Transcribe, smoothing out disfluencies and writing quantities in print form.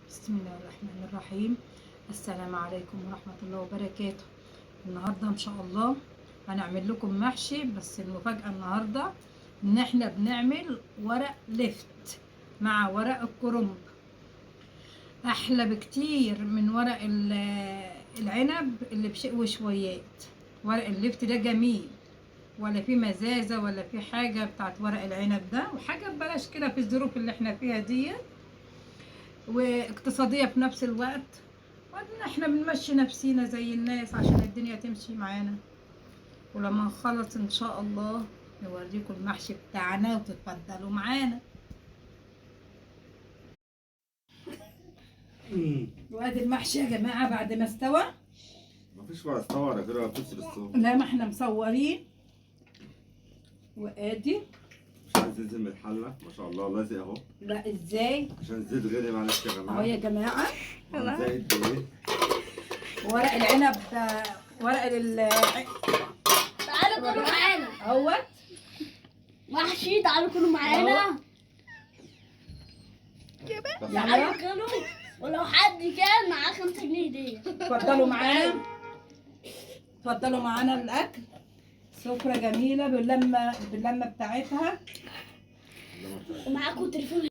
بسم الله الرحمن الرحيم. السلام عليكم ورحمة الله وبركاته. النهاردة ان شاء الله هنعمل لكم محشي، بس المفاجأة النهاردة ان احنا بنعمل ورق لفت مع ورق الكرنب. احلى بكتير من ورق العنب اللي بشق شويات. ورق اللفت ده جميل، ولا في مزازة ولا في حاجة بتاعت ورق العنب ده، وحاجة ببلاش كده في الظروف اللي احنا فيها دي، واقتصادية في نفس الوقت، وان احنا بنمشي نفسينا زي الناس عشان الدنيا تمشي معانا. ولما نخلص ان شاء الله نوريكم المحشي بتاعنا وتتفضلوا معانا. وادي المحشي يا جماعة بعد ما استوى. مفيش ولا استوى ولا كده ولا بتفصل الصوت. لا، ما احنا مصورين. وادي مش عايز ينزل من الحلة، ما شاء الله لازق اهو. لا ازاي عشان الزيت غلي، معلش يا اهو جماعة. يا جماعة. زائد ايه؟ ورق العنب ده ورق تعالوا كلوا معانا اهوت محشي. تعالوا كلوا معانا. تعالوا كلوا، ولو حد كان معاه 5 جنيه هدية. اتفضلوا معانا، اتفضلوا معانا الاكل. سفرة جميلة باللمة بتاعتها. ومعاكم تليفون